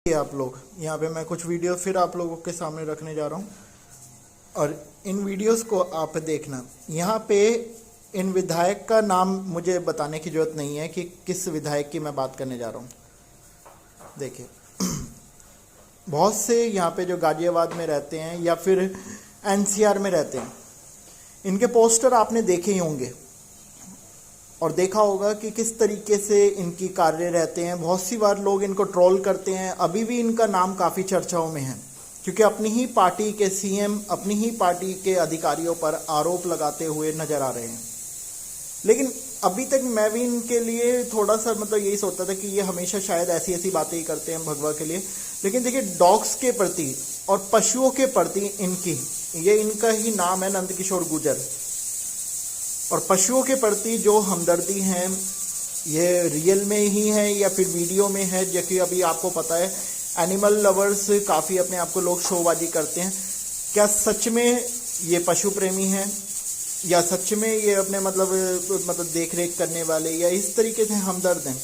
आप लोग यहाँ पे मैं कुछ वीडियो फिर आप लोगों के सामने रखने जा रहा हूँ और इन वीडियोस को आप देखना। यहाँ पे इन विधायक का नाम मुझे बताने की ज़रूरत नहीं है कि किस विधायक की मैं बात करने जा रहा हूँ। देखिए बहुत से यहाँ पे जो गाजियाबाद में रहते हैं या फिर एनसीआर में रहते हैं, इनके पोस्टर आपने देखे ही होंगे और देखा होगा कि किस तरीके से इनकी कार्य रहते हैं। बहुत सी बार लोग इनको ट्रोल करते हैं। अभी भी इनका नाम काफ़ी चर्चाओं में है क्योंकि अपनी ही पार्टी के सीएम अपनी ही पार्टी के अधिकारियों पर आरोप लगाते हुए नजर आ रहे हैं। लेकिन अभी तक मैं भी इनके लिए थोड़ा सा यही सोचता था कि ये हमेशा शायद ऐसी ऐसी बातें ही करते हैं भगवा के लिए। लेकिन देखिए डॉग्स के प्रति और पशुओं के प्रति इनका ही नाम है नंदकिशोर गुर्जर। और पशुओं के प्रति जो हमदर्दी है ये रियल में ही है या फिर वीडियो में है, जबकि अभी आपको पता है एनिमल लवर्स काफ़ी अपने आप को लोग शोबाजी करते हैं। क्या सच में ये पशु प्रेमी हैं या सच में ये अपने देख रेख करने वाले या इस तरीके से हमदर्द हैं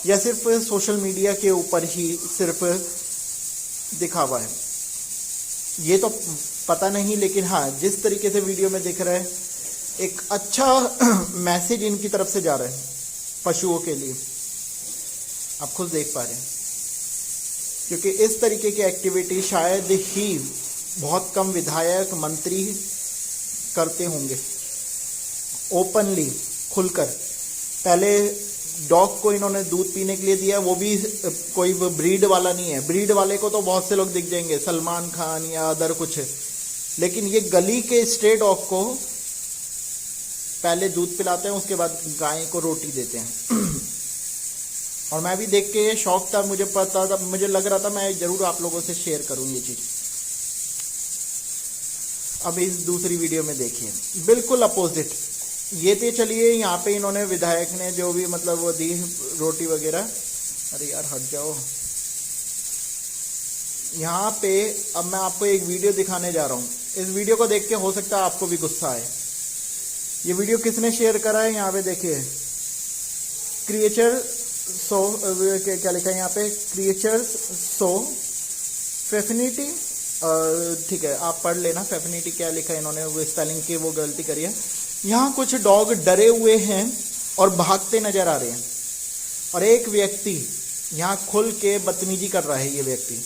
या सिर्फ सोशल मीडिया के ऊपर ही सिर्फ दिखावा है, ये तो पता नहीं। लेकिन हाँ, जिस तरीके से वीडियो में दिख रहा है एक अच्छा मैसेज इनकी तरफ से जा रहा है पशुओं के लिए, आप खुद देख पा रहे हैं। क्योंकि इस तरीके की एक्टिविटी शायद ही बहुत कम विधायक मंत्री करते होंगे ओपनली खुलकर। पहले डॉग को इन्होंने दूध पीने के लिए दिया, वो भी कोई ब्रीड वाला नहीं है। ब्रीड वाले को तो बहुत से लोग दिख जाएंगे, सलमान खान या अदर कुछ, लेकिन ये गली के स्ट्रे डॉग को पहले दूध पिलाते हैं, उसके बाद गाय को रोटी देते हैं। और मैं भी देख के शौक था, मुझे पता था, मुझे लग रहा था मैं जरूर आप लोगों से शेयर करूं ये चीज़। अब इस दूसरी वीडियो में देखिए बिल्कुल अपोजिट। ये तो चलिए यहाँ पे इन्होंने विधायक ने जो भी वो दी रोटी वगैरह, अरे यार हट जाओ। यहाँ पे अब मैं आपको एक वीडियो दिखाने जा रहा हूँ। इस वीडियो को देख के हो सकता है आपको भी गुस्सा आए। ये वीडियो किसने शेयर करा है यहाँ पे देखिए, क्रिएचर सो क्या लिखा है यहाँ पे, क्रिएचर्स सो फेफिनिटी, ठीक है आप पढ़ लेना फेफिनिटी क्या लिखा है इन्होंने, वो स्पेलिंग की वो गलती करी है। यहाँ कुछ डॉग डरे हुए हैं और भागते नजर आ रहे हैं और एक व्यक्ति यहाँ खुल के बदतमीजी कर रहा है। ये व्यक्ति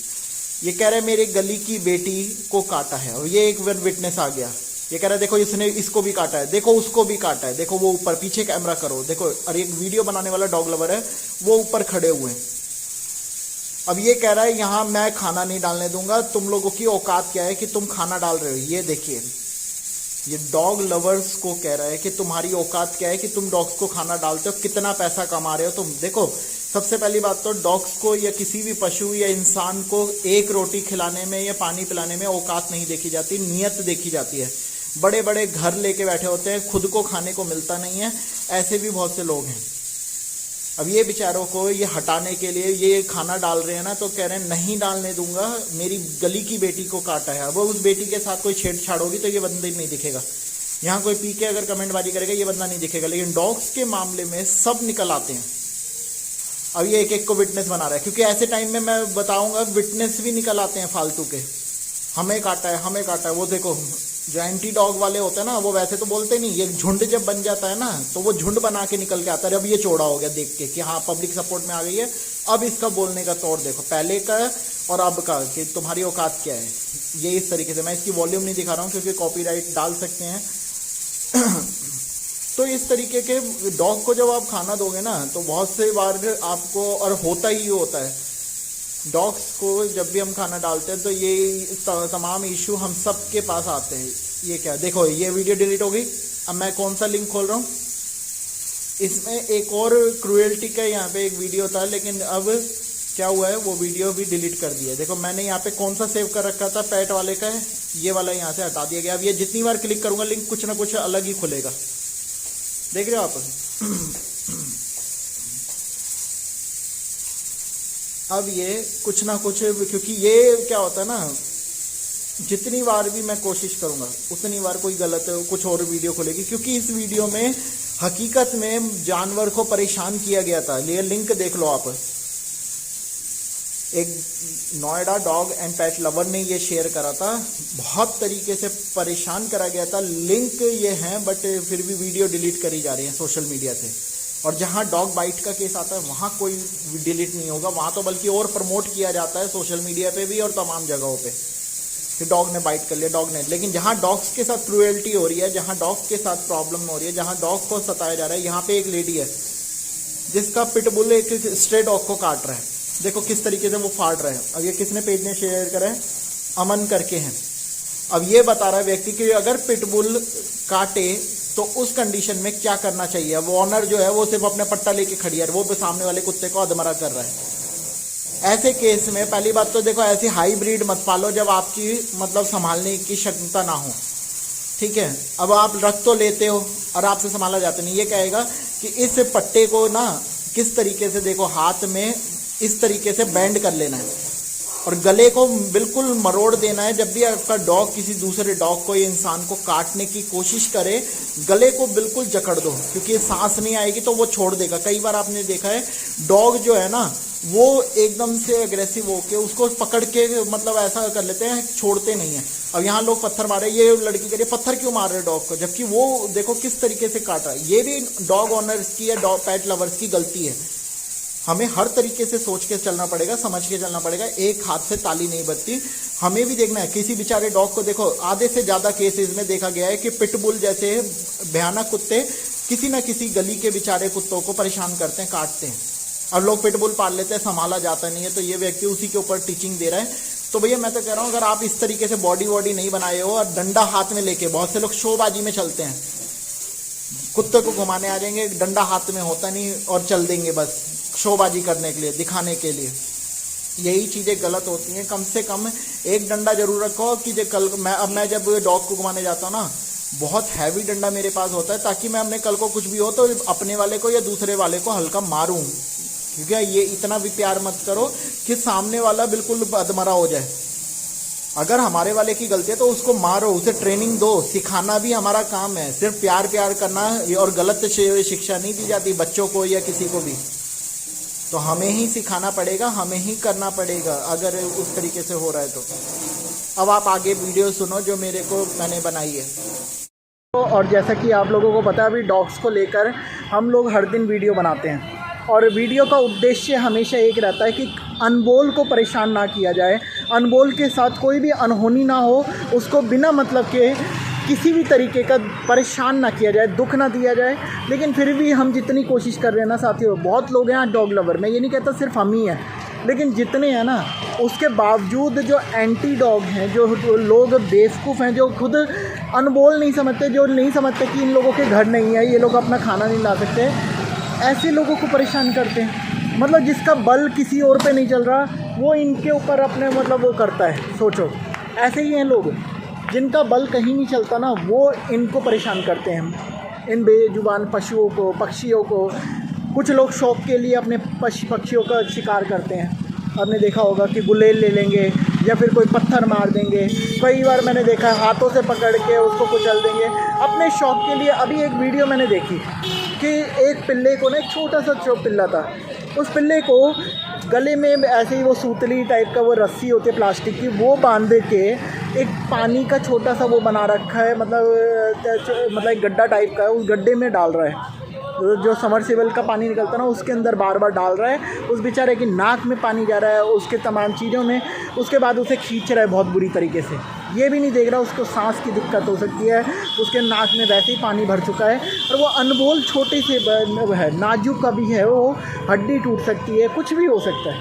ये कह रहा है मेरे गली की बेटी को काटा है, और ये एक विटनेस आ गया। ये कह रहा है देखो इसने इसको भी काटा है, देखो उसको भी काटा है, देखो वो ऊपर पीछे कैमरा करो देखो। और एक वीडियो बनाने वाला डॉग लवर है वो ऊपर खड़े हुए हैं। अब ये कह रहा है यहाँ मैं खाना नहीं डालने दूंगा, तुम लोगों की औकात क्या है कि तुम खाना डाल रहे हो। ये देखिए ये डॉग लवर्स को कह रहा है कि तुम्हारी औकात क्या है कि तुम डॉग्स को खाना डालते हो, कितना पैसा कमा रहे हो तुम। देखो सबसे पहली बात तो डॉग्स को या किसी भी पशु या इंसान को एक रोटी खिलाने में या पानी पिलाने में औकात नहीं देखी जाती, नियत देखी जाती है। बड़े बड़े घर लेके बैठे होते हैं, खुद को खाने को मिलता नहीं है, ऐसे भी बहुत से लोग हैं। अब ये बेचारों को ये हटाने के लिए ये खाना डाल रहे हैं ना, तो कह रहे हैं नहीं डालने दूंगा, मेरी गली की बेटी को काटा है। वो उस बेटी के साथ कोई छेड़छाड़ होगी तो ये बंदा नहीं दिखेगा। यहाँ कोई पी के अगर कमेंटबाजी करेगा ये बंदा नहीं दिखेगा। लेकिन डॉग्स के मामले में सब निकल आते हैं। अब ये एक एक को विटनेस बना रहा है, क्योंकि ऐसे टाइम में मैं बताऊंगा विटनेस भी निकल आते हैं फालतू के, हमें काटा है हमें काटा है। वो देखो जो एंटी डॉग वाले होते हैं ना, वो वैसे तो बोलते नहीं, ये झुंड जब बन जाता है ना तो वो झुंड बना के निकल के आता है। अब ये चौड़ा हो गया देख के कि हाँ पब्लिक सपोर्ट में आ गई है। अब इसका बोलने का तौर देखो, पहले का और अब का, कि तुम्हारी औकात क्या है। ये इस तरीके से, मैं इसकी वॉल्यूम नहीं दिखा रहा हूँ क्योंकि कॉपीराइट डाल सकते हैं। तो इस तरीके के डॉग को जब आप खाना दोगे ना तो बहुत से बार आपको, और होता ही होता है डॉग्स को जब भी हम खाना डालते हैं तो ये तमाम इशू हम सब के पास आते हैं। ये क्या देखो, ये वीडियो डिलीट हो गई। अब मैं कौन सा लिंक खोल रहा हूँ, इसमें एक और क्रूएल्टी का यहाँ पे एक वीडियो था, लेकिन अब क्या हुआ है वो वीडियो भी डिलीट कर दिया। देखो मैंने यहाँ पे कौन सा सेव कर रखा था, पेट वाले का है, ये वाला यहाँ से हटा दिया गया। अब ये जितनी बार क्लिक करूंगा लिंक कुछ ना कुछ अलग ही खुलेगा, देख रहे हो आप। अब ये कुछ ना कुछ, क्योंकि ये क्या होता है ना, जितनी बार भी मैं कोशिश करूंगा उतनी बार कोई गलत कुछ और वीडियो खुलेगी। क्योंकि इस वीडियो में हकीकत में जानवर को परेशान किया गया था। ये लिंक देख लो आप, एक Noida dog and pet lover ने ये शेयर करा था, बहुत तरीके से परेशान करा गया था। लिंक ये हैं बट फिर भी वीडियो डिलीट करी जा रही है सोशल मीडिया से। और जहाँ डॉग बाइट का केस आता है वहाँ कोई डिलीट नहीं होगा, वहाँ तो बल्कि और प्रमोट किया जाता है सोशल मीडिया पे भी और तमाम जगहों पे कि डॉग ने बाइट कर लिया, डॉग ने। लेकिन जहाँ डॉग्स के साथ क्रूएल्टी हो रही है, जहाँ डॉग के साथ प्रॉब्लम हो रही है, जहाँ डॉग को सताया जा रहा है, यहाँ पे एक लेडी है जिसका पिटबुल एक स्ट्रे डॉग को काट रहा है। देखो किस तरीके से वो फाड़ रहा है। अब ये किसने पेज ने शेयर करा है, अमन करके हैं। अब ये बता रहा है व्यक्ति कि अगर पिटबुल काटे तो उस कंडीशन में क्या करना चाहिए। अब ऑनर जो है वो सिर्फ अपने पट्टा लेके खड़ी है, वो भी सामने वाले कुत्ते को अधमरा कर रहा है। ऐसे केस में पहली बात तो देखो, ऐसी हाई ब्रीड मत पालो जब आपकी मतलब संभालने की क्षमता ना हो, ठीक है। अब आप रख तो लेते हो और आपसे संभाला जाता नहीं। ये कहेगा कि इस पट्टे को ना किस तरीके से देखो हाथ में इस तरीके से बैंड कर लेना है और गले को बिल्कुल मरोड़ देना है। जब भी आपका डॉग किसी दूसरे डॉग को या इंसान को काटने की कोशिश करे, गले को बिल्कुल जकड़ दो, क्योंकि सांस नहीं आएगी तो वो छोड़ देगा। कई बार आपने देखा है डॉग जो है ना वो एकदम से अग्रेसिव होके उसको पकड़ के मतलब ऐसा कर लेते हैं, छोड़ते नहीं है। अब यहाँ लोग पत्थर मारे, ये लड़की कह रही है पत्थर क्यों मार रहे डॉग को, जबकि वो देखो किस तरीके से काट रहा है। ये भी डॉग ऑनर्स की या डॉग पेट लवर्स की गलती है। हमें हर तरीके से सोच के चलना पड़ेगा, समझ के चलना पड़ेगा। एक हाथ से ताली नहीं बजती। हमें भी देखना है किसी बेचारे डॉग को। देखो आधे से ज़्यादा केसेस में देखा गया है कि पिटबुल जैसे भयानक कुत्ते किसी न किसी गली के बेचारे कुत्तों को परेशान करते हैं, काटते हैं। और लोग पिटबुल पाल लेते हैं, संभाला जाता नहीं है, तो ये व्यक्ति उसी के ऊपर टीचिंग दे रहा है। तो भैया मैं तो कह रहा हूँ, अगर आप इस तरीके से बॉडी वॉडी नहीं बनाए हो और डंडा हाथ में लेके, बहुत से लोग शोबाजी में चलते हैं, कुत्ते को घुमाने आ जाएंगे, डंडा हाथ में होता नहीं और चल देंगे बस शोबाजी करने के लिए, दिखाने के लिए। यही चीज़ें गलत होती हैं। कम से कम एक डंडा जरूर रखो कि कल मैं जब डॉग को घुमाने जाता हूँ ना, बहुत हैवी डंडा मेरे पास होता है, ताकि मैं अपने कल को कुछ भी हो तो अपने वाले को या दूसरे वाले को हल्का मारूं। क्योंकि ये इतना भी प्यार मत करो कि सामने वाला बिल्कुल अधमरा हो जाए। अगर हमारे वाले की गलती है तो उसको मारो, उसे ट्रेनिंग दो, सिखाना भी हमारा काम है। सिर्फ प्यार प्यार करना और गलत शिक्षा नहीं दी जाती बच्चों को या किसी को भी। तो हमें ही सिखाना पड़ेगा, हमें ही करना पड़ेगा अगर उस तरीके से हो रहा है तो। अब आप आगे वीडियो सुनो जो मैंने बनाई है। और जैसा कि आप लोगों को पता है, अभी डॉग्स को लेकर हम लोग हर दिन वीडियो बनाते हैं और वीडियो का उद्देश्य हमेशा एक रहता है कि अनबोल को परेशान ना किया जाए, अनबोल के साथ कोई भी अनहोनी ना हो, उसको बिना मतलब के किसी भी तरीके का परेशान ना किया जाए, दुख ना दिया जाए। लेकिन फिर भी हम जितनी कोशिश कर रहे हैं ना साथियों, बहुत लोग हैं डॉग लवर, मैं ये नहीं कहता सिर्फ हम ही हैं, लेकिन जितने हैं ना उसके बावजूद जो एंटी डॉग हैं, जो लोग बेवकूफ़ हैं, जो खुद अनबोल नहीं समझते, जो नहीं समझते कि इन लोगों के घर नहीं है, ये लोग अपना खाना नहीं ला सकते, ऐसे लोगों को परेशान करते हैं। मतलब जिसका बल किसी और पे नहीं चल रहा वो इनके ऊपर अपने मतलब वो करता है। सोचो ऐसे ही हैं लोग, जिनका बल कहीं नहीं चलता ना, वो इनको परेशान करते हैं, इन बेजुबान पशुओं को, पक्षियों को। कुछ लोग शौक़ के लिए अपने पक्षियों का शिकार करते हैं। आपने देखा होगा कि गुलेल ले लेंगे या फिर कोई पत्थर मार देंगे। कई बार मैंने देखा है हाथों से पकड़ के उसको कुचल देंगे अपने शौक़ के लिए। अभी एक वीडियो मैंने देखी कि एक पिल्ले को ना, एक छोटा सा पिल्ला था, उस पिल्ले को गले में ऐसे ही वो सूतली टाइप का वो रस्सी होती है प्लास्टिक की, वो बांध के एक पानी का छोटा सा वो बना रखा है, मतलब एक गड्ढा टाइप का है, उस गड्ढे में डाल रहा है। जो समरसेबल का पानी निकलता है ना, उसके अंदर बार बार डाल रहा है। उस बेचारे की नाक में पानी जा रहा है, उसके तमाम चीज़ों में। उसके बाद उसे खींच रहा है बहुत बुरी तरीके से। ये भी नहीं देख रहा उसको सांस की दिक्कत हो सकती है, उसके नाक में वैसे ही पानी भर चुका है और वो अनबोल छोटे से है, नाजुक का भी है, वो हड्डी टूट सकती है, कुछ भी हो सकता है।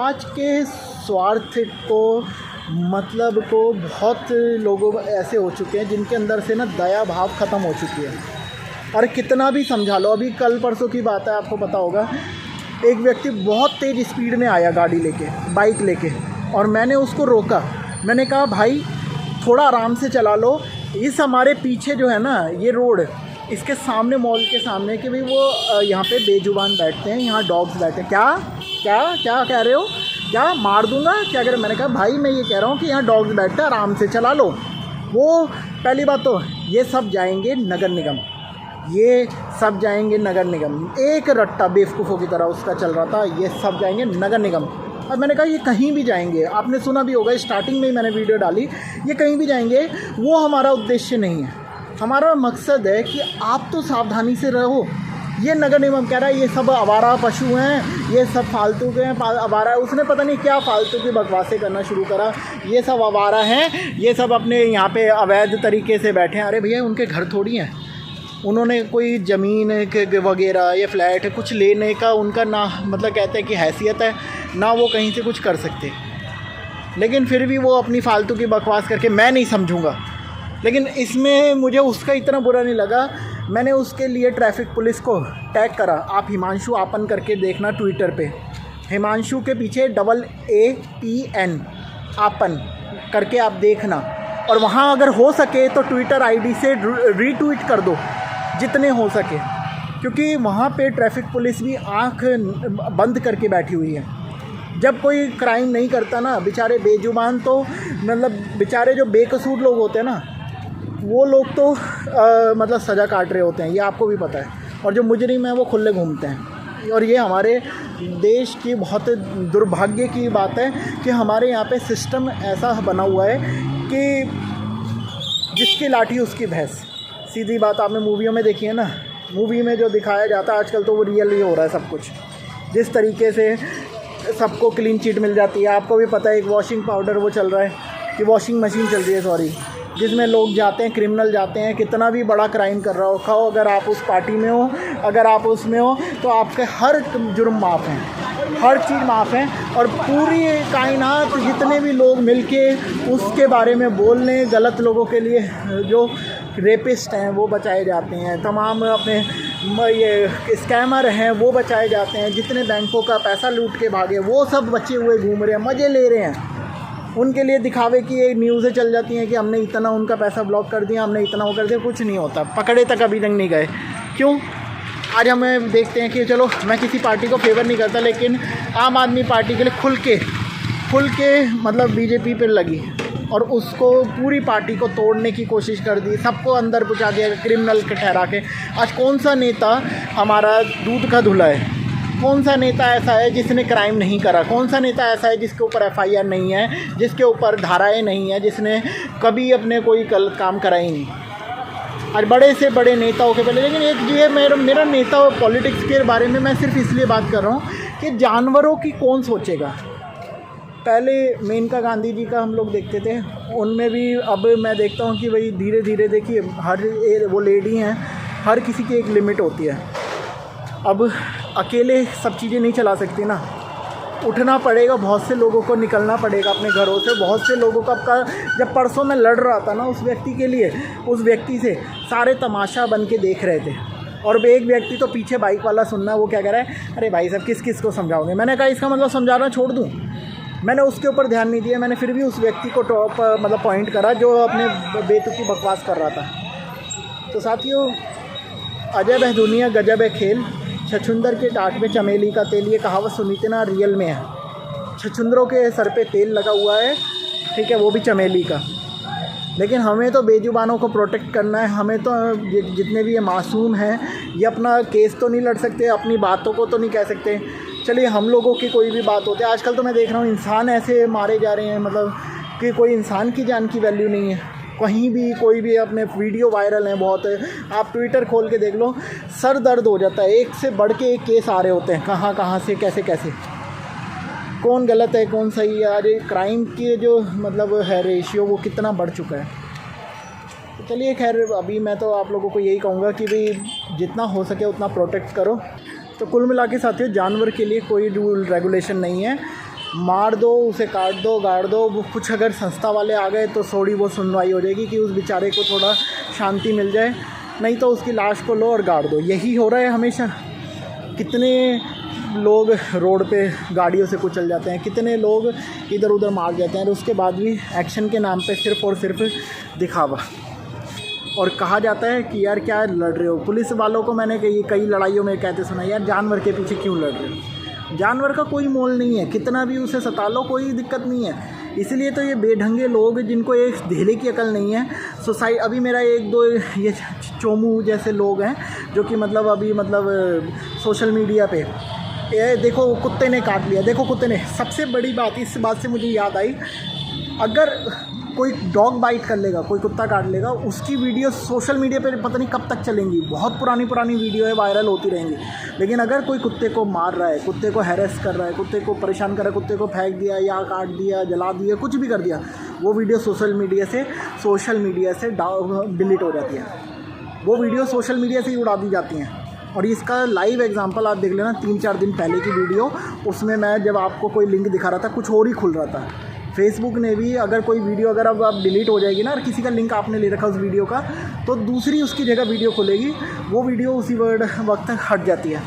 आज के स्वार्थ को मतलब को बहुत लोगों ऐसे हो चुके हैं जिनके अंदर से ना दया भाव ख़त्म हो चुकी है। और कितना भी समझा लो, अभी कल परसों की बात है, आपको पता होगा, एक व्यक्ति बहुत तेज़ स्पीड में आया गाड़ी लेके, बाइक लेके, और मैंने उसको रोका। मैंने कहा भाई थोड़ा आराम से चला लो, इस हमारे पीछे जो है ना ये रोड, इसके सामने मॉल के सामने, कि भाई वो यहाँ पे बेजुबान बैठते हैं, यहाँ डॉग्स बैठते हैं। क्या क्या क्या कह रहे हो, क्या मार दूंगा क्या करें? मैंने कहा भाई मैं ये कह रहा हूँ कि यहाँ डॉग्स बैठते हैं, आराम से चला लो। वो पहली बात तो ये सब जाएंगे नगर निगम, ये सब जाएंगे नगर निगम। एक रट्टा बेवकूफ़ों की तरह उसका चल रहा था, ये सब जाएंगे नगर निगम। और मैंने कहा ये कहीं भी जाएंगे, आपने सुना भी होगा, स्टार्टिंग में ही मैंने वीडियो डाली, ये कहीं भी जाएंगे, वो हमारा उद्देश्य नहीं है। हमारा मकसद है कि आप तो सावधानी से रहो। ये नगर निगम कह रहा है ये सब आवारा पशु हैं, ये सब फालतू के हैं, आवारा, उसने पता नहीं क्या फालतू की बकवासें करना शुरू करा, ये सब आवारा हैं, ये सब अपने यहाँ पे अवैध तरीके से बैठे हैं। अरे भैया उनके घर थोड़ी हैं, उन्होंने कोई ज़मीन वगैरह या फ्लैट कुछ लेने का उनका ना मतलब कहते हैं कि हैसियत है ना, वो कहीं से कुछ कर सकते, लेकिन फिर भी वो अपनी फालतू की बकवास करके, मैं नहीं समझूंगा। लेकिन इसमें मुझे उसका इतना बुरा नहीं लगा, मैंने उसके लिए ट्रैफिक पुलिस को टैग करा। आप हिमांशु आपन करके देखना ट्विटर पे, हिमांशु के पीछे AAPN आपन करके आप देखना, और वहाँ अगर हो सके तो ट्विटर आईडी से रीट्वीट कर दो जितने हो सके, क्योंकि वहाँ पे ट्रैफिक पुलिस भी आँख बंद करके बैठी हुई है। जब कोई क्राइम नहीं करता ना, बेचारे बेजुबान तो मतलब बेचारे जो बेकसूर लोग होते हैं ना, वो लोग तो मतलब सज़ा काट रहे होते हैं, ये आपको भी पता है, और जो मुजरिम हैं वो खुले घूमते हैं। और ये हमारे देश की बहुत दुर्भाग्य की बात है कि हमारे यहाँ पे सिस्टम ऐसा बना हुआ है कि जिसकी लाठी उसकी भैंस। सीधी बात आपने मूवियों में देखी है ना, मूवी में जो दिखाया जाता है आजकल तो वो रियल ही हो रहा है सब कुछ। जिस तरीके से सबको क्लीन चिट मिल जाती है, आपको भी पता है एक वॉशिंग पाउडर वो चल रहा है कि वॉशिंग मशीन चल रही है सॉरी, जिसमें लोग जाते हैं, क्रिमिनल जाते हैं, कितना भी बड़ा क्राइम कर रहा हो खाओ, अगर आप उस पार्टी में हो, अगर आप उसमें हो तो आपके हर जुर्म माफ़ हैं, हर चीज़ माफ़ है। और पूरी कायनात जितने भी लोग मिलके उसके बारे में बोल लें, गलत लोगों के लिए जो रेपिस्ट हैं वो बचाए जाते हैं, तमाम अपने ये स्कैमर हैं वो बचाए जाते हैं, जितने बैंकों का पैसा लूट के भागे वो सब बचे हुए घूम रहे हैं, मज़े ले रहे हैं। उनके लिए दिखावे की ये न्यूज़ें चल जाती हैं कि हमने इतना उनका पैसा ब्लॉक कर दिया, हमने इतना वो कर दिया, कुछ नहीं होता, पकड़े तक अभी तक नहीं गए। क्यों? आज हमें देखते हैं कि चलो मैं किसी पार्टी को फेवर नहीं करता, लेकिन आम आदमी पार्टी के लिए खुल के मतलब बीजेपी पर लगी और उसको पूरी पार्टी को तोड़ने की कोशिश कर दी, सबको अंदर पहुंचा दिया क्रिमिनल के ठहरा के। आज कौन सा नेता हमारा दूध का धुला है? कौन सा नेता ऐसा है जिसने क्राइम नहीं करा? कौन सा नेता ऐसा है जिसके ऊपर FIR नहीं है, जिसके ऊपर धाराएं नहीं है, जिसने कभी अपने कोई गलत काम करा ही नहीं? आज बड़े से बड़े नेताओं के पहले, लेकिन एक ये मेरा नेता और पॉलिटिक्स के बारे में मैं सिर्फ इसलिए बात कर रहा हूँ कि जानवरों की कौन सोचेगा। पहले मेनका गांधी जी का हम लोग देखते थे, उनमें भी अब मैं देखता हूँ कि भाई धीरे धीरे देखिए हर वो लेडी हैं, हर किसी की एक लिमिट होती है। अब अकेले सब चीज़ें नहीं चला सकती ना, उठना पड़ेगा, बहुत से लोगों को निकलना पड़ेगा अपने घरों से। बहुत से लोगों का जब परसों मैं लड़ रहा था ना उस व्यक्ति के लिए, उस व्यक्ति से सारे तमाशा बन के देख रहे थे, और एक व्यक्ति तो पीछे बाइक वाला सुनना, वो क्या कह रहा है, अरे भाई साहब किस को समझाओगे? मैंने कहा इसका मतलब समझाना छोड़ दूँ? मैंने उसके ऊपर ध्यान नहीं दिया, मैंने फिर भी उस व्यक्ति को टॉप मतलब पॉइंट करा जो अपने बेतुकी बकवास कर रहा था। तो साथियों, अजब है दुनिया गजब है खेल, छछुंदर के टाट में चमेली का तेल, ये कहावत सुनी थी ना, रियल में है। छछुंदरों के सर पे तेल लगा हुआ है, ठीक है, वो भी चमेली का। लेकिन हमें तो बेजुबानों को प्रोटेक्ट करना है, हमें तो जितने भी ये मासूम हैं ये अपना केस तो नहीं लड़ सकते, अपनी बातों को तो नहीं कह सकते। चलिए हम लोगों की कोई भी बात होती है, आजकल तो मैं देख रहा हूँ इंसान ऐसे मारे जा रहे हैं, मतलब कि कोई इंसान की जान की वैल्यू नहीं है कहीं भी। कोई भी अपने वीडियो वायरल हैं बहुत, आप ट्विटर खोल के देख लो, सर दर्द हो जाता है, एक से बढ़ के एक केस आ रहे होते हैं, कहाँ से कैसे कौन गलत है कौन सही है। अरे क्राइम की जो मतलब है रेशियो वो कितना बढ़ चुका है। तो चलिए खैर, अभी मैं तो आप लोगों को यही कहूँगा कि भाई जितना हो सके उतना प्रोटेक्ट करो। तो कुल मिला के साथियों, जानवर के लिए कोई रूल रेगुलेशन नहीं है, मार दो उसे, काट दो, गाड़ दो, वो कुछ अगर संस्था वाले आ गए तो थोड़ी वो सुनवाई हो जाएगी कि उस बेचारे को थोड़ा शांति मिल जाए, नहीं तो उसकी लाश को लो और गाड़ दो। यही हो रहा है हमेशा। कितने लोग रोड पे गाड़ियों से कुचल जाते हैं, कितने लोग इधर उधर मार जाते हैं, और उसके बाद भी एक्शन के नाम पे सिर्फ़ और सिर्फ दिखावा। और कहा जाता है कि यार क्या लड़ रहे हो? पुलिस वालों को मैंने कई लड़ाइयों में कहते सुना, यार जानवर के पीछे क्यों लड़ रहे हो? जानवर का कोई मोल नहीं है, कितना भी उसे सता लो कोई दिक्कत नहीं है। इसलिए तो ये बेढंगे लोग जिनको एक धेले की अकल नहीं है, अभी मेरा एक दो ये चोमू जैसे लोग हैं जो कि मतलब अभी मतलब सोशल मीडिया पे ये देखो कुत्ते ने काट लिया, देखो कुत्ते ने, सबसे बड़ी बात इस बात से मुझे याद आई, अगर कोई डॉग बाइट कर लेगा, कोई कुत्ता काट लेगा, उसकी वीडियो सोशल मीडिया पे पता नहीं कब तक चलेंगी, बहुत पुरानी वीडियो है, वायरल होती रहेंगी। लेकिन अगर कोई कुत्ते को मार रहा है, कुत्ते को हैरेस कर रहा है, कुत्ते को परेशान कर रहा है, कुत्ते को फेंक दिया या काट दिया, जला दिया, कुछ भी कर दिया, वो वीडियो सोशल मीडिया से डिलीट हो जाती है, वो वीडियो सोशल मीडिया से ही उड़ा दी जाती हैं। और इसका लाइव एग्जांपल आप देख लेना, 3-4 दिन पहले की वीडियो, उसमें मैं जब आपको कोई लिंक दिखा रहा था कुछ और ही खुल रहा था। फेसबुक ने भी अगर कोई वीडियो अगर अब डिलीट हो जाएगी ना, और किसी का लिंक आपने ले रखा उस वीडियो का, तो दूसरी उसकी जगह वीडियो खुलेगी, वो वीडियो उसी वक्त हट जाती है।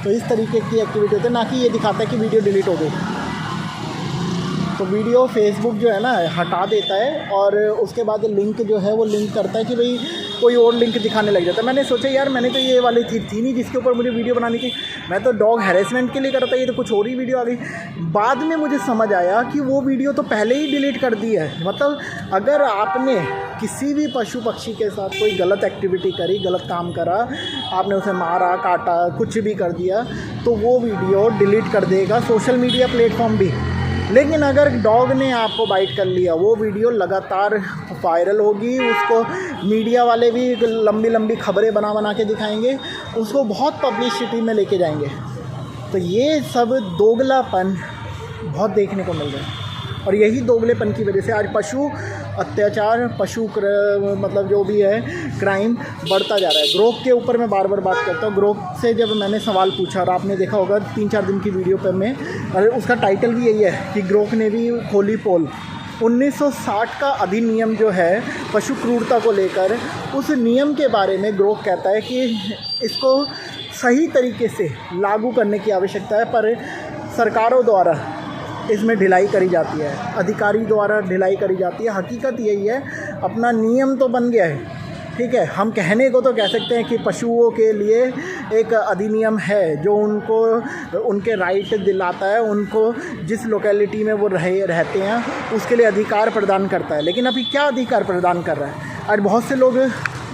तो इस तरीके की एक्टिविटी होती है, ना कि ये दिखाता है कि वीडियो डिलीट हो गई। तो वीडियो फेसबुक जो है ना हटा देता है, और उसके बाद लिंक जो है वो लिंक करता है कि भाई कोई और लिंक दिखाने लग जाता है। मैंने सोचा यार मैंने तो ये वाली थी नहीं जिसके ऊपर मुझे वीडियो बनानी थी, मैं तो डॉग हैरेसमेंट के लिए कर रहा था, ये तो कुछ और ही वीडियो आ गई। बाद में मुझे समझ आया कि वो वीडियो तो पहले ही डिलीट कर दी है। मतलब अगर आपने किसी भी पशु पक्षी के साथ कोई गलत एक्टिविटी करी, गलत काम करा, आपने उसे मारा, काटा, कुछ भी कर दिया, तो वो वीडियो डिलीट कर देगा सोशल मीडिया प्लेटफॉर्म भी। लेकिन अगर डॉग ने आपको बाइट कर लिया, वो वीडियो लगातार वायरल होगी, उसको मीडिया वाले भी लंबी खबरें बना के दिखाएंगे, उसको बहुत पब्लिसिटी में लेके जाएंगे। तो ये सब दोगलापन बहुत देखने को मिल रहा है, और यही दोगलेपन की वजह से आज पशु अत्याचार, मतलब जो भी है क्राइम बढ़ता जा रहा है। ग्रोक के ऊपर मैं बार बात करता हूँ। ग्रोक से जब मैंने सवाल पूछा, और आपने देखा होगा 3-4 दिन की वीडियो पर में, और उसका टाइटल भी यही है कि ग्रोक ने भी खोली पोल। 1960 का अधिनियम जो है पशु क्रूरता को लेकर, उस नियम के बारे में ग्रोक कहता है कि इसको सही तरीके से लागू करने की आवश्यकता है, पर सरकारों द्वारा इसमें ढिलाई करी जाती है, अधिकारी द्वारा ढिलाई करी जाती है। हकीकत यही है, अपना नियम तो बन गया है, ठीक है, हम कहने को तो कह सकते हैं कि पशुओं के लिए एक अधिनियम है जो उनको उनके राइट दिलाता है, उनको जिस लोकेलिटी में वो रहते हैं उसके लिए अधिकार प्रदान करता है। लेकिन अभी क्या अधिकार प्रदान कर रहा है? आज बहुत से लोग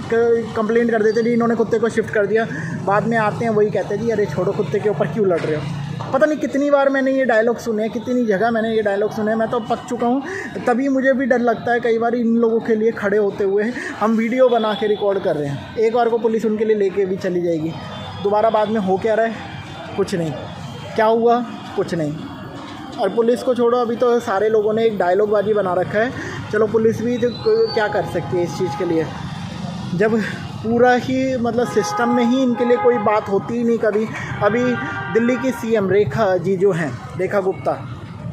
कंप्लेंट कर देते हैं जी इन्होंने कुत्ते को शिफ्ट कर दिया, बाद में आते हैं वही कहते हैं जी अरे छोड़ो, कुत्ते के ऊपर क्यों लड़ रहे हो। पता नहीं कितनी बार मैंने ये डायलॉग सुने, कितनी जगह मैंने ये डायलॉग सुने, मैं तो पक चुका हूँ। तभी मुझे भी डर लगता है कई बार इन लोगों के लिए खड़े होते हुए हम वीडियो बना के रिकॉर्ड कर रहे हैं। एक बार को पुलिस उनके लिए लेके भी चली जाएगी, दोबारा बाद में हो क्या रहा है, कुछ नहीं, क्या हुआ, कुछ नहीं। और पुलिस को छोड़ो, अभी तो सारे लोगों ने एक डायलॉग बाजी बना रखा है, चलो पुलिस भी तो क्या कर सकती है इस चीज़ के लिए, जब पूरा ही मतलब सिस्टम में ही इनके लिए कोई बात होती ही नहीं कभी। अभी दिल्ली की सीएम रेखा जी जो हैं, रेखा गुप्ता,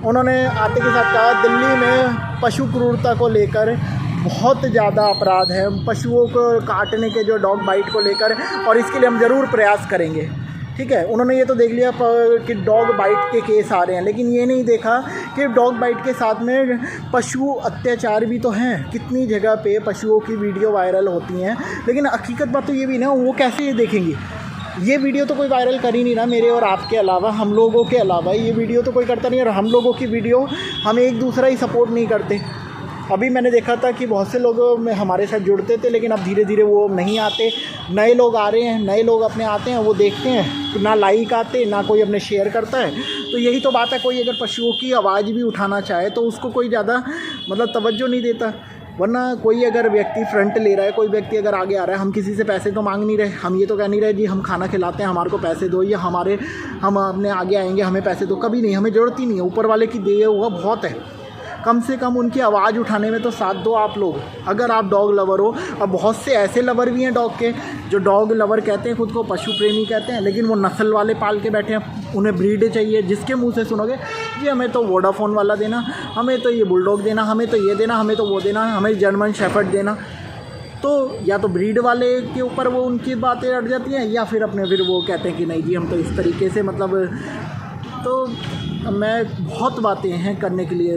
उन्होंने आते के साथ कहा दिल्ली में पशु क्रूरता को लेकर बहुत ज़्यादा अपराध है, पशुओं को काटने के जो डॉग बाइट को लेकर, और इसके लिए हम ज़रूर प्रयास करेंगे। ठीक है, उन्होंने ये तो देख लिया कि डॉग बाइट के केस आ रहे हैं, लेकिन ये नहीं देखा कि डॉग बाइट के साथ में पशु अत्याचार भी तो हैं। कितनी जगह पे पशुओं की वीडियो वायरल होती हैं, लेकिन हकीकत बात तो ये भी ना, वो कैसे ये देखेंगी। ये वीडियो तो कोई वायरल कर ही नहीं रहा, मेरे और आपके अलावा, हम लोगों के अलावा ये वीडियो तो कोई करता नहीं, और हम लोगों की वीडियो हम एक दूसरा ही सपोर्ट नहीं करते। अभी मैंने देखा था कि बहुत से लोग हमारे साथ जुड़ते थे, लेकिन अब धीरे धीरे वो नहीं आते, नए लोग आ रहे हैं, नए लोग अपने आते हैं, वो देखते हैं, ना लाइक आते, ना कोई अपने शेयर करता है। तो यही तो बात है, कोई अगर पशुओं की आवाज़ भी उठाना चाहे तो उसको कोई ज़्यादा मतलब तवज्जो नहीं देता। वरना कोई अगर व्यक्ति फ्रंट ले रहा है, कोई व्यक्ति अगर आगे आ रहा है, हम किसी से पैसे तो मांग नहीं रहे, हम ये तो कह नहीं रहे जी हम खाना खिलाते हैं हमारे को पैसे दो, या हम अपने आगे आएंगे हमें पैसे दो, कभी नहीं, हमें ज़रूरत ही नहीं है, ऊपर वाले की दिए हुआ बहुत है। कम से कम उनकी आवाज़ उठाने में तो साथ दो आप लोग, अगर आप डॉग लवर हो। अब बहुत से ऐसे लवर भी हैं डॉग के, जो डॉग लवर कहते हैं, खुद को पशु प्रेमी कहते हैं, लेकिन वो नस्ल वाले पाल के बैठे हैं, उन्हें ब्रीड चाहिए। जिसके मुंह से सुनोगे जी हमें तो वोडाफोन वाला देना, हमें तो ये बुलडॉग देना, हमें तो ये देना, हमें तो वो देना, हमें जर्मन शेफर्ड देना, तो या तो ब्रीड वाले के ऊपर वो उनकी बातें अट जाती हैं, या फिर वो कहते हैं कि नहीं जी हम तो इस तरीके से मतलब। तो मैं बहुत बातें हैं करने के लिए,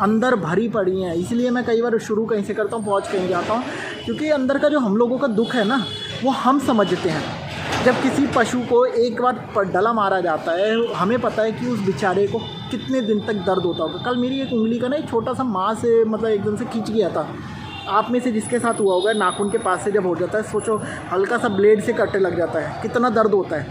अंदर भरी पड़ी हैं, इसलिए मैं कई बार शुरू कहीं से करता हूँ, पहुँच कहीं जाता हूँ, क्योंकि अंदर का जो हम लोगों का दुख है ना, वो हम समझते हैं। जब किसी पशु को एक बार डला मारा जाता है, हमें पता है कि उस बेचारे को कितने दिन तक दर्द होता होगा। कल मेरी एक उंगली का ना एक छोटा सा मांस मतलब एकदम से खींच गया था। आप में से जिसके साथ हुआ होगा, नाखून के पास से जब हो जाता है, सोचो हल्का सा ब्लेड से कटने लग जाता है, कितना दर्द होता है।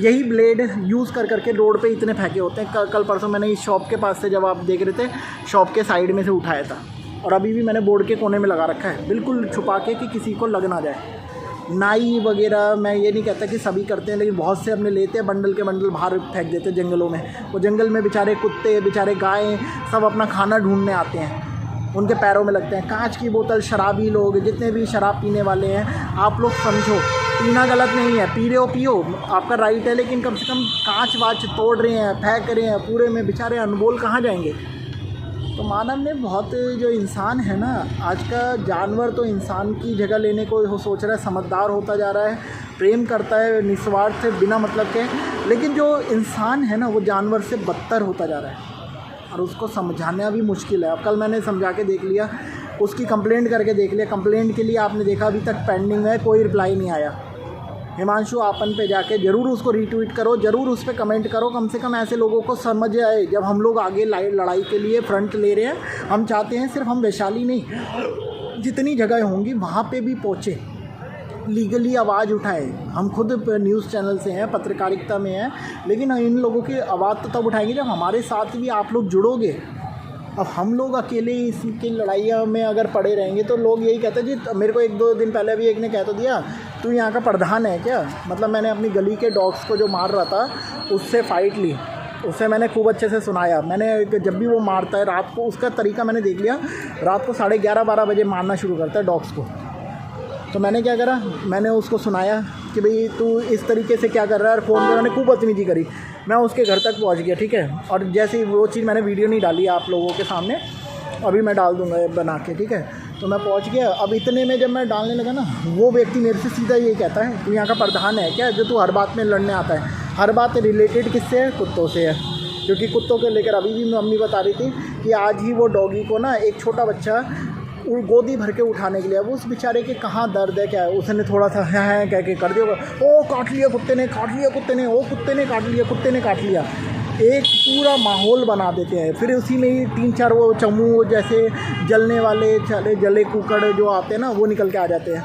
यही ब्लेड यूज़ कर करके रोड पे इतने फेंके होते हैं। कल परसों मैंने इस शॉप के पास से, जब आप देख रहे थे, शॉप के साइड में से उठाया था, और अभी भी मैंने बोर्ड के कोने में लगा रखा है, बिल्कुल छुपा के कि किसी को लग ना जाए। नाई वगैरह, मैं ये नहीं कहता कि सभी करते हैं, लेकिन बहुत से अपने लेते हैं, बंडल के बंडल बाहर फेंक देते हैं जंगलों में। वो जंगल में बेचारे कुत्ते, बेचारे गायें सब अपना खाना ढूंढने आते हैं, उनके पैरों में लगते हैं। कांच की बोतल, शराबी लोग, जितने भी शराब पीने वाले हैं, आप लोग समझो, पीना गलत नहीं है, पी रहे हो पियो, आपका राइट है, लेकिन कम से कम कांच वाच तोड़ रहे हैं, फेंक रहे हैं पूरे में, बेचारे अनमोल कहाँ जाएंगे। तो मानव ने बहुत, जो इंसान है ना आज का, जानवर तो इंसान की जगह लेने को सोच रहा है, समझदार होता जा रहा है, प्रेम करता है निस्वार्थ से, बिना मतलब के। लेकिन जो इंसान है ना, वो जानवर से बदतर होता जा रहा है, और उसको समझाना भी मुश्किल है। अब कल मैंने समझा के देख लिया, उसकी कंप्लेंट करके देख लिया। कंप्लेंट के लिए आपने देखा अभी तक पेंडिंग है, कोई रिप्लाई नहीं आया। हिमांशु आपन पे जाके ज़रूर उसको रीट्वीट करो, ज़रूर उस पर कमेंट करो, कम से कम ऐसे लोगों को समझ आए। जब हम लोग आगे लड़ाई के लिए फ्रंट ले रहे हैं, हम चाहते हैं सिर्फ हम वैशाली नहीं, जितनी जगह होंगी वहाँ पे भी पहुँचे, लीगली आवाज़ उठाएं। हम खुद न्यूज़ चैनल से हैं, पत्रकारिता में हैं, लेकिन इन लोगों की आवाज़ तो तब उठाएंगे जब हमारे साथ भी आप लोग जुड़ोगे। अब हम लोग अकेले इसकी लड़ाइयाँ में अगर पड़े रहेंगे तो लोग यही कहते हैं जी। मेरे को 1-2 दिन पहले भी एक ने कह तो दिया, तू यहाँ का प्रधान है क्या? मतलब मैंने अपनी गली के डॉग्स को जो मार रहा था उससे फ़ाइट ली, उससे मैंने खूब अच्छे से सुनाया। मैंने जब भी वो मारता है रात को, उसका तरीका मैंने देख लिया, रात को 11:30-12 बजे मारना शुरू करता है डॉग्स को। तो मैंने क्या करा, मैंने उसको सुनाया कि भाई तू इस तरीके से क्या कर रहा है, और फ़ोन पर मैंने खूब बदतमीजी करी। मैं उसके घर तक पहुंच गया, ठीक है। और जैसे ही वो चीज़, मैंने वीडियो नहीं डाली आप लोगों के सामने, अभी मैं डाल दूंगा बना के, ठीक है। तो मैं पहुंच गया। अब इतने में जब मैं डालने लगा ना, वो व्यक्ति मेरे से सीधा ये कहता है, तू यहाँ का प्रधान है क्या, जो तू हर बात में लड़ने आता है? हर बात रिलेटेड किससे है? कुत्तों से है। क्योंकि कुत्तों को लेकर अभी भी मम्मी बता रही थी कि आज ही वो डॉगी को ना एक छोटा बच्चा गोदी भर के उठाने के लिए, अब उस बेचारे के कहाँ दर्द है क्या है, उसने थोड़ा सा है कह के कर दिया, ओ काट लिया कुत्ते ने, काट लिया कुत्ते ने, ओ कुत्ते ने काट लिया, कुत्ते ने काट लिया। एक पूरा माहौल बना देते हैं। फिर उसी में ही 3-4 वो चमू जैसे जलने वाले जले कुकड़ जो आते हैं ना, वो निकल के आ जाते हैं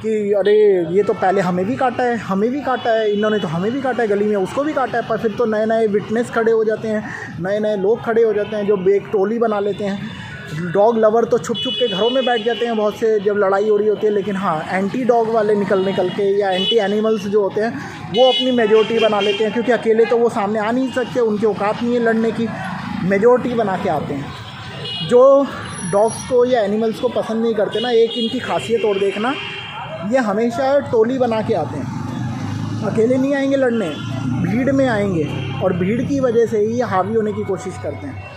कि अरे ये तो पहले हमें भी काटा है, हमें भी काटा है, इन्होंने तो हमें भी काटा है, गली में उसको भी काटा है। पर फिर तो नए नए विटनेस खड़े हो जाते हैं, नए नए लोग खड़े हो जाते हैं, जो एक टोली बना लेते हैं। डॉग लवर तो छुप छुप के घरों में बैठ जाते हैं बहुत से, जब लड़ाई हो रही होती है। लेकिन हाँ, एंटी डॉग वाले निकल के, या एंटी एनिमल्स जो होते हैं, वो अपनी मेजॉरिटी बना लेते हैं, क्योंकि अकेले तो वो सामने आ नहीं सकते, उनकी औकात नहीं है लड़ने की, मेजॉरिटी बना के आते हैं। जो डॉग्स को या एनिमल्स को पसंद नहीं करते ना, एक इनकी खासियत और देखना, ये हमेशा टोली बना के आते हैं, अकेले नहीं आएंगे लड़ने, भीड़ में आएंगे, और भीड़ की वजह से ही हावी होने की कोशिश करते हैं।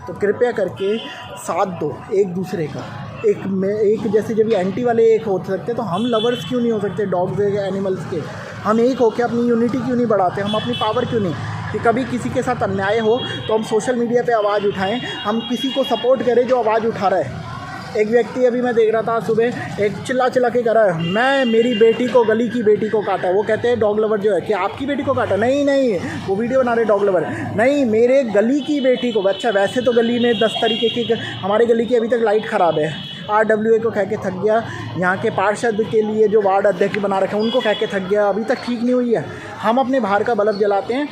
तो कृपया करके साथ दो एक दूसरे का। एक जैसे जब ये एंटी वाले एक हो सकते, तो हम लवर्स क्यों नहीं हो सकते डॉग्स या एनिमल्स के? हम एक होकर अपनी यूनिटी क्यों नहीं बढ़ाते? हम अपनी पावर क्यों नहीं, कि कभी किसी के साथ अन्याय हो तो हम सोशल मीडिया पे आवाज़ उठाएं, हम किसी को सपोर्ट करें जो आवाज़ उठा रहा है। एक व्यक्ति अभी मैं देख रहा था सुबह, एक चिल्ला के कर रहा है, मैं मेरी बेटी को, गली की बेटी को काटा। वो कहते हैं डॉग लवर जो है कि आपकी बेटी को काटा? नहीं, वो वीडियो बना रहे डॉग लवर, नहीं मेरे गली की बेटी को। अच्छा, वैसे तो गली में 10 तरीके की, हमारे गली की अभी तक लाइट ख़राब है, RWA को कह के थक गया, यहाँ के पार्षद के लिए जो वार्ड अध्यक्ष बना रखे हैं उनको कह के थक गया, अभी तक ठीक नहीं हुई है। हम अपने बाहर का बल्ब जलाते हैं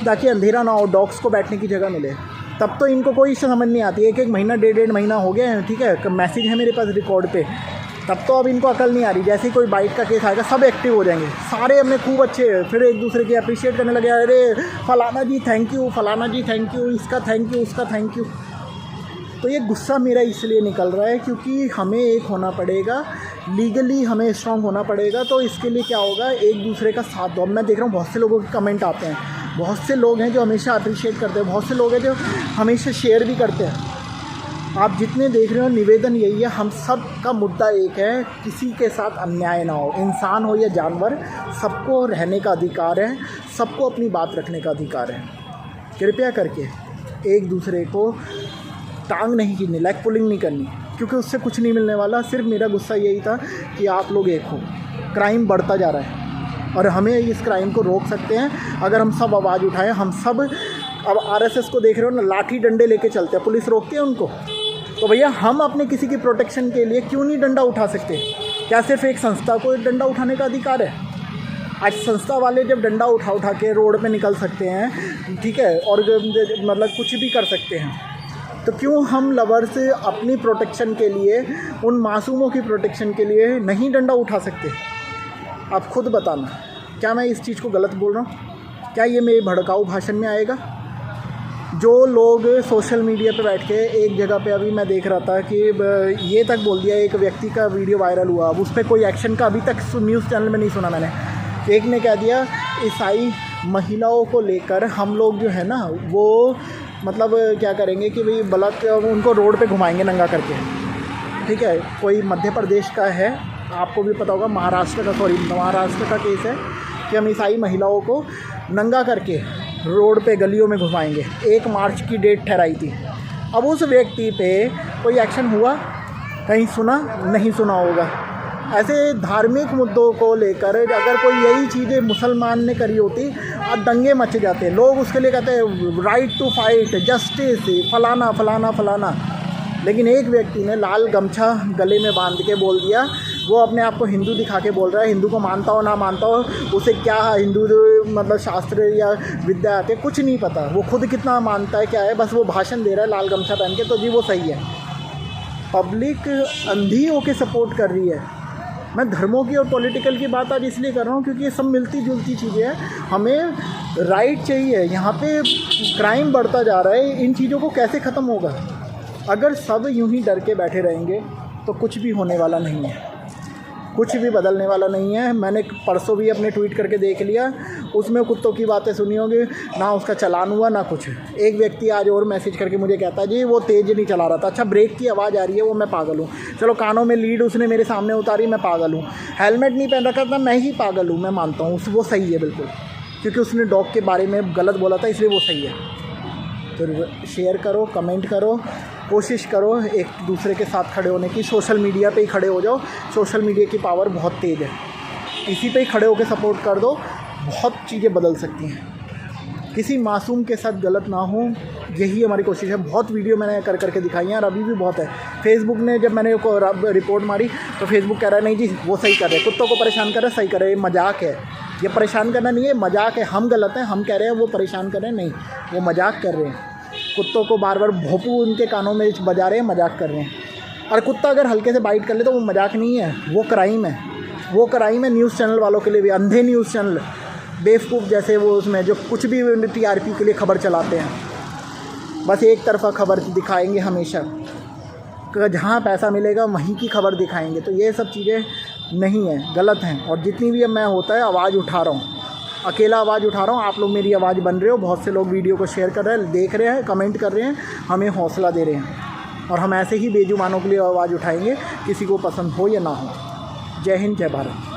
ताकि अंधेरा ना हो, डॉग्स को बैठने की जगह मिले। तब तो इनको कोई समझ नहीं आती। 1-1 महीना, 1.5 महीना हो गया है, ठीक है, मैसेज है मेरे पास रिकॉर्ड पे। तब तो अब इनको अकल नहीं आ रही। जैसे ही कोई बाइट का केस आएगा, सब एक्टिव हो जाएंगे, सारे अपने खूब अच्छे, फिर एक दूसरे की अप्रिशिएट करने लगे, अरे फलाना जी थैंक यू, फलाना जी थैंक यू, इसका थैंक यू, उसका थैंक यू। तो ये गुस्सा मेरा इसलिए निकल रहा है क्योंकि हमें एक होना पड़ेगा, लीगली हमें स्ट्रांग होना पड़ेगा। तो इसके लिए क्या होगा, एक दूसरे का साथ दो। मैं देख रहा हूँ बहुत से लोगों के कमेंट आते हैं, बहुत से लोग हैं जो हमेशा अप्रिशिएट करते हैं, बहुत से लोग हैं जो हमेशा शेयर भी करते हैं। आप जितने देख रहे हो, निवेदन यही है, हम सब का मुद्दा एक है, किसी के साथ अन्याय ना हो। इंसान हो या जानवर, सबको रहने का अधिकार है, सबको अपनी बात रखने का अधिकार है। कृपया करके एक दूसरे को टांग नहीं खींचनी, लेग पुलिंग नहीं करनी, क्योंकि उससे कुछ नहीं मिलने वाला। सिर्फ मेरा गुस्सा यही था कि आप लोग एक हो। क्राइम बढ़ता जा रहा है, और हमें इस क्राइम को रोक सकते हैं अगर हम सब आवाज़ उठाएं। हम सब अब आरएसएस को देख रहे हो ना, लाठी डंडे लेके चलते हैं, पुलिस रोकती है उनको। तो भैया हम अपने किसी की प्रोटेक्शन के लिए क्यों नहीं डंडा उठा सकते? क्या सिर्फ एक संस्था को डंडा उठाने का अधिकार है? आज संस्था वाले जब डंडा उठा के रोड पे निकल सकते हैं, ठीक है, और मतलब कुछ भी कर सकते हैं, तो क्यों हम लवर्स अपनी प्रोटेक्शन के लिए, उन मासूमों की प्रोटेक्शन के लिए नहीं डंडा उठा सकते? आप खुद बताना, क्या मैं इस चीज़ को गलत बोल रहा हूँ? क्या ये मेरे भड़काऊ भाषण में आएगा? जो लोग सोशल मीडिया पे बैठ के एक जगह पे, अभी मैं देख रहा था कि ये तक बोल दिया, एक व्यक्ति का वीडियो वायरल हुआ, अब उस पर कोई एक्शन का अभी तक न्यूज़ चैनल में नहीं सुना मैंने। एक ने कह दिया ईसाई महिलाओं को लेकर हम लोग जो है ना वो मतलब क्या करेंगे कि भाई बलात् उनको रोड पे घुमाएंगे नंगा करके, ठीक है। कोई मध्य प्रदेश का है, आपको भी पता होगा, महाराष्ट्र का केस है कि हम ईसाई महिलाओं को नंगा करके रोड पे गलियों में घुमाएंगे। 1 मार्च की डेट ठहराई थी। अब उस व्यक्ति पे कोई एक्शन हुआ? कहीं सुना? नहीं सुना होगा। ऐसे धार्मिक मुद्दों को लेकर अगर कोई यही चीज़ें मुसलमान ने करी होती, अब दंगे मच जाते। लोग उसके लिए कहते हैं राइट टू फाइट, जस्टिस, फलाना फलाना फलाना। लेकिन एक व्यक्ति ने लाल गमछा गले में बांध के बोल दिया, वो अपने आप को हिंदू दिखा के बोल रहा है, हिंदू को मानता हो ना मानता हो, उसे क्या हिंदू मतलब शास्त्र या विद्या आते कुछ नहीं पता, वो खुद कितना मानता है क्या है, बस वो भाषण दे रहा है लाल गमछा पहन के, तो जी वो सही है। पब्लिक अंधी होके सपोर्ट कर रही है। मैं धर्मों की और पॉलिटिकल की बात आज इसलिए कर रहा हूँ क्योंकि ये सब मिलती जुलती चीज़ें हैं। हमें राइट चाहिए। यहाँ पे क्राइम बढ़ता जा रहा है, इन चीज़ों को कैसे ख़त्म होगा? अगर सब यूं ही डर के बैठे रहेंगे तो कुछ भी होने वाला नहीं है, कुछ भी बदलने वाला नहीं है। मैंने परसों भी अपने ट्वीट करके देख लिया, उसमें कुत्तों की बातें सुनी होगी, ना उसका चालान हुआ ना कुछ। एक व्यक्ति आज और मैसेज करके मुझे कहता है जी वो तेज़ नहीं चला रहा था। अच्छा, ब्रेक की आवाज़ आ रही है, वो मैं पागल हूँ। चलो, कानों में लीड उसने मेरे सामने उतारी, मैं पागल हूँ। हेलमेट नहीं पहन रखा था, मैं ही पागल हूँ, मैं मानता हूँ वो सही है बिल्कुल, क्योंकि उसने डॉग के बारे में गलत बोला था, इसलिए वो सही है। तो शेयर करो, कमेंट करो, कोशिश करो एक दूसरे के साथ खड़े होने की। सोशल मीडिया पे ही खड़े हो जाओ, सोशल मीडिया की पावर बहुत तेज़ है, इसी पे ही खड़े होकर सपोर्ट कर दो, बहुत चीज़ें बदल सकती हैं। किसी मासूम के साथ गलत ना हो, यही हमारी कोशिश है। बहुत वीडियो मैंने कर करके दिखाई हैं और अभी भी बहुत है। फेसबुक ने जब मैंने रिपोर्ट मारी तो फेसबुक कह रहा है नहीं जी वो सही कर रहे हैं, कुत्तों को परेशान कर रहे हैं, सही कर रहे हैं, ये मजाक है। ये परेशान करना नहीं है, मजाक है। हम गलत हैं, हम कह रहे हैं वो परेशान कर रहे हैं, नहीं, वो मजाक कर रहे हैं। कुत्तों को बार बार भोंपू उनके कानों में बजा रहे हैं, मजाक कर रहे हैं। और कुत्ता अगर हल्के से बाइट कर ले तो वो मजाक नहीं है, वो क्राइम है। वो क्राइम है न्यूज़ चैनल वालों के लिए भी, अंधे न्यूज़ चैनल, बेवकूफ़ जैसे वो, उसमें जो कुछ भी टीआरपी के लिए खबर चलाते हैं, बस एक तरफा खबर दिखाएंगे हमेशा, जहाँ पैसा मिलेगा वहीं की खबर दिखाएंगे। तो ये सब चीज़ें नहीं है, गलत हैं। और जितनी भी मैं होता है आवाज़ उठा रहा हूँ, अकेला आवाज़ उठा रहा हूँ, आप लोग मेरी आवाज़ बन रहे हो। बहुत से लोग वीडियो को शेयर कर रहे हैं, देख रहे हैं, कमेंट कर रहे हैं, हमें हौसला दे रहे हैं। और हम ऐसे ही बेजुबानों के लिए आवाज़ उठाएंगे, किसी को पसंद हो या ना हो। जय हिंद, जय भारत।